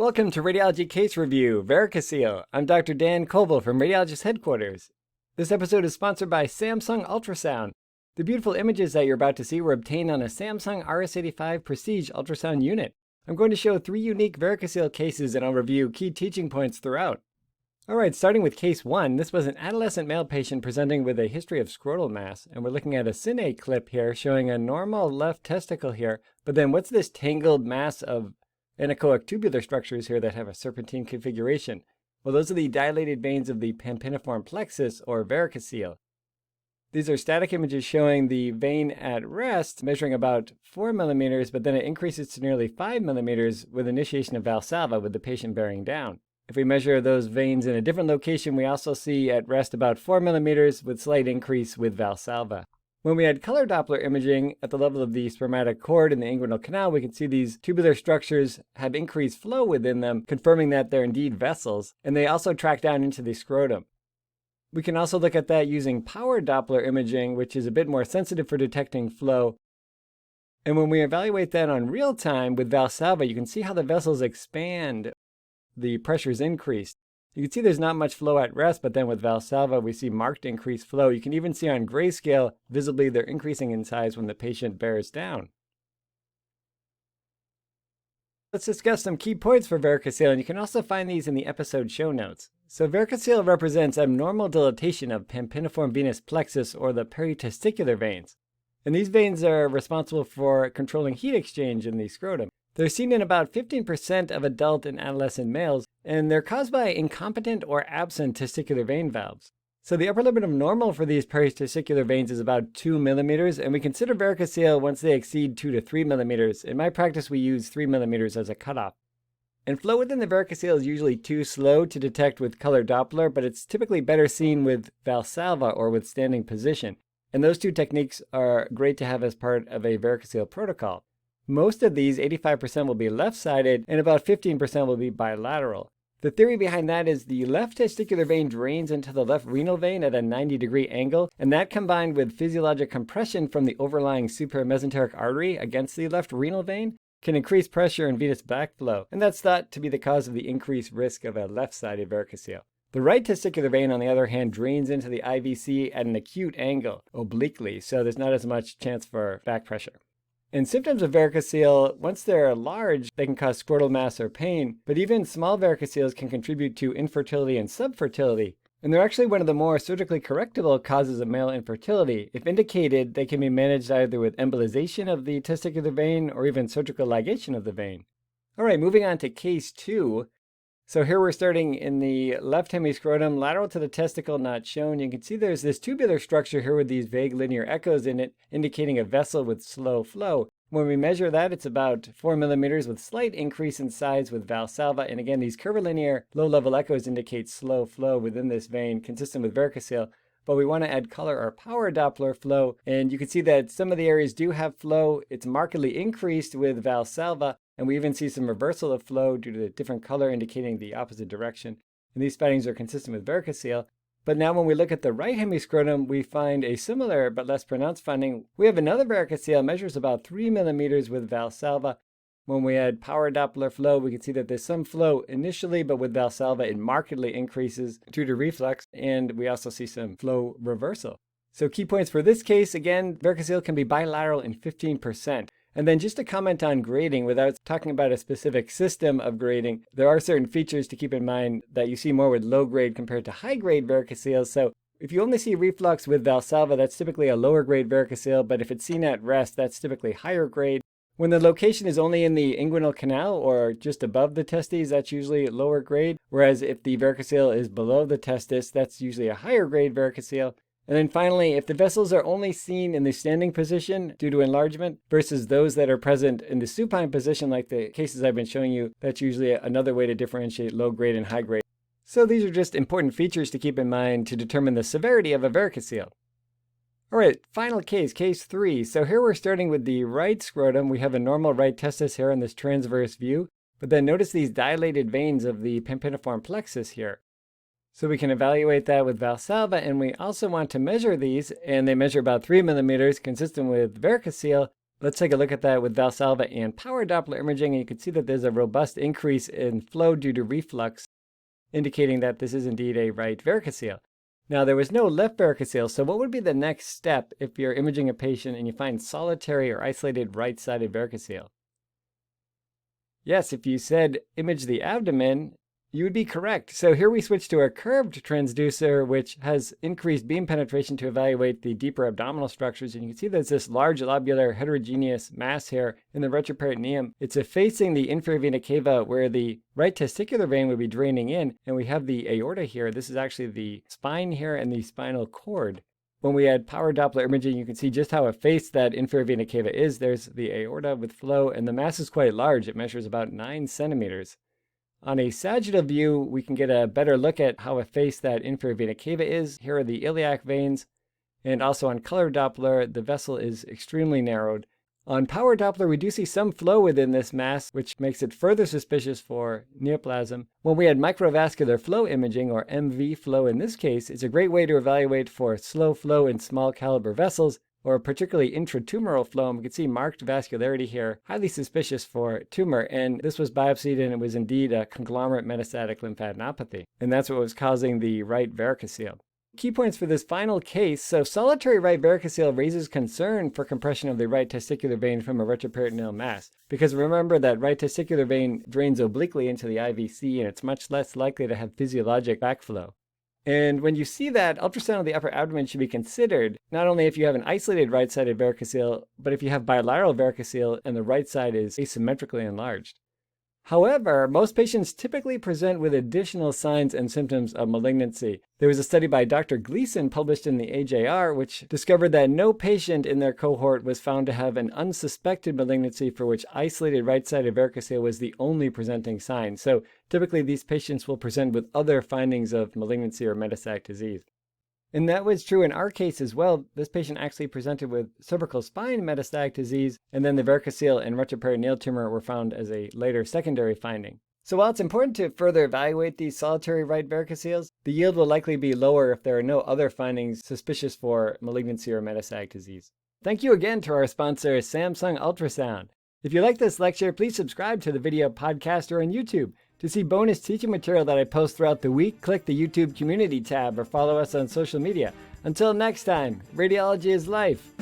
Welcome to Radiology Case Review, Varicocele. I'm Dr. Dan Koval from Radiologist Headquarters. This episode is sponsored by Samsung Ultrasound. The beautiful images that you're about to see were obtained on a Samsung RS-85 Prestige ultrasound unit. I'm going to show 3 unique varicocele cases and I'll review key teaching points throughout. Alright, starting with case 1, this was an adolescent male patient presenting with a history of scrotal mass, and we're looking at a cine clip here showing a normal left testicle here, but then what's this tangled mass of anechoic tubular structures here that have a serpentine configuration? Well, those are the dilated veins of the pampiniform plexus or varicocele. These are static images showing the vein at rest measuring about 4 millimeters, but then it increases to nearly 5 millimeters with initiation of Valsalva with the patient bearing down. If we measure those veins in a different location, we also see at rest about 4 millimeters with slight increase with Valsalva. When we had color Doppler imaging at the level of the spermatic cord in the inguinal canal, we can see these tubular structures have increased flow within them, confirming that they're indeed vessels, and they also track down into the scrotum. We can also look at that using power Doppler imaging, which is a bit more sensitive for detecting flow. And when we evaluate that on real time with Valsalva, you can see how the vessels expand. The pressure is increased. You can see there's not much flow at rest, but then with Valsalva, we see marked increased flow. You can even see on grayscale, visibly they're increasing in size when the patient bears down. Let's discuss some key points for varicocele, and you can also find these in the episode show notes. So varicocele represents abnormal dilatation of pampiniform venous plexus or the peritesticular veins. And these veins are responsible for controlling heat exchange in the scrotum. They're seen in about 15% of adult and adolescent males, and they're caused by incompetent or absent testicular vein valves. So the upper limit of normal for these peritesticular veins is about 2 millimeters, and we consider varicocele once they exceed 2 to 3 millimeters. In my practice, we use 3 millimeters as a cutoff. And flow within the varicocele is usually too slow to detect with color Doppler, but it's typically better seen with Valsalva or with standing position. And those two techniques are great to have as part of a varicocele protocol. Most of these, 85%, will be left-sided, and about 15% will be bilateral. The theory behind that is the left testicular vein drains into the left renal vein at a 90-degree angle, and that combined with physiologic compression from the overlying mesenteric artery against the left renal vein can increase pressure and venous backflow, and that's thought to be the cause of the increased risk of a left-sided varicocele. The right testicular vein, on the other hand, drains into the IVC at an acute angle, obliquely, so there's not as much chance for back pressure. And symptoms of varicocele, once they're large, they can cause scrotal mass or pain, but even small varicoceles can contribute to infertility and subfertility. And they're actually one of the more surgically correctable causes of male infertility. If indicated, they can be managed either with embolization of the testicular vein or even surgical ligation of the vein. All right, moving on to case 2. So here we're starting in the left hemiscrotum, lateral to the testicle, not shown. You can see there's this tubular structure here with these vague linear echoes in it, indicating a vessel with slow flow. When we measure that, it's about 4 millimeters with slight increase in size with Valsalva. And again, these curvilinear low-level echoes indicate slow flow within this vein, consistent with varicocele. But we want to add color or power Doppler flow. And you can see that some of the areas do have flow. It's markedly increased with Valsalva. And we even see some reversal of flow due to the different color indicating the opposite direction. And these findings are consistent with varicocele. But now when we look at the right hemiscrotum, we find a similar but less pronounced finding. We have another varicocele, measures about 3 millimeters with Valsalva. When we add power Doppler flow, we can see that there's some flow initially, but with Valsalva it markedly increases due to reflux. And we also see some flow reversal. So key points for this case, again, varicocele can be bilateral in 15%. And then just to comment on grading, without talking about a specific system of grading, there are certain features to keep in mind that you see more with low grade compared to high grade varicoceles. So if you only see reflux with Valsalva, that's typically a lower grade varicocele, but if it's seen at rest, that's typically higher grade. When the location is only in the inguinal canal or just above the testes, that's usually lower grade. Whereas if the varicocele is below the testis, that's usually a higher grade varicocele. And then finally, if the vessels are only seen in the standing position due to enlargement versus those that are present in the supine position like the cases I've been showing you, that's usually another way to differentiate low grade and high grade. So these are just important features to keep in mind to determine the severity of a varicocele. All right, final case, case 3. So here we're starting with the right scrotum. We have a normal right testis here in this transverse view, but then notice these dilated veins of the pampiniform plexus here. So we can evaluate that with Valsalva, and we also want to measure these, and they measure about 3 millimeters, consistent with varicocele. Let's take a look at that with Valsalva and power Doppler imaging, and you can see that there's a robust increase in flow due to reflux, indicating that this is indeed a right varicocele. Now, there was no left varicocele, so what would be the next step if you're imaging a patient and you find solitary or isolated right-sided varicocele? Yes, if you said image the abdomen, you would be correct. So here we switch to a curved transducer, which has increased beam penetration to evaluate the deeper abdominal structures. And you can see there's this large lobular heterogeneous mass here in the retroperitoneum. It's effacing the inferior vena cava where the right testicular vein would be draining in. And we have the aorta here. This is actually the spine here and the spinal cord. When we add power Doppler imaging, you can see just how effaced that inferior vena cava is. There's the aorta with flow, and the mass is quite large. It measures about 9 centimeters. On a sagittal view, we can get a better look at how effaced that inferior vena cava is. Here are the iliac veins, and also on color Doppler, the vessel is extremely narrowed. On power Doppler, we do see some flow within this mass, which makes it further suspicious for neoplasm. When we had microvascular flow imaging, or MV flow in this case, it's a great way to evaluate for slow flow in small caliber vessels, or particularly intratumoral flow. And we can see marked vascularity here, highly suspicious for tumor. And this was biopsied, and it was indeed a conglomerate metastatic lymphadenopathy. And that's what was causing the right varicocele. Key points for this final case. So solitary right varicocele raises concern for compression of the right testicular vein from a retroperitoneal mass. Because remember that right testicular vein drains obliquely into the IVC, and it's much less likely to have physiologic backflow. And when you see that, ultrasound of the upper abdomen should be considered, not only if you have an isolated right-sided varicocele, but if you have bilateral varicocele and the right side is asymmetrically enlarged. However, most patients typically present with additional signs and symptoms of malignancy. There was a study by Dr. Gleason published in the AJR, which discovered that no patient in their cohort was found to have an unsuspected malignancy for which isolated right-sided varicocele was the only presenting sign. So typically these patients will present with other findings of malignancy or metastatic disease. And that was true in our case as well. This patient actually presented with cervical spine metastatic disease, and then the varicocele and retroperitoneal tumor were found as a later secondary finding. So while it's important to further evaluate these solitary right varicoceles, the yield will likely be lower if there are no other findings suspicious for malignancy or metastatic disease. Thank you again to our sponsor, Samsung Ultrasound. If you like this lecture, please subscribe to the video podcast or on YouTube. To see bonus teaching material that I post throughout the week, click the YouTube community tab or follow us on social media. Until next time, radiology is life.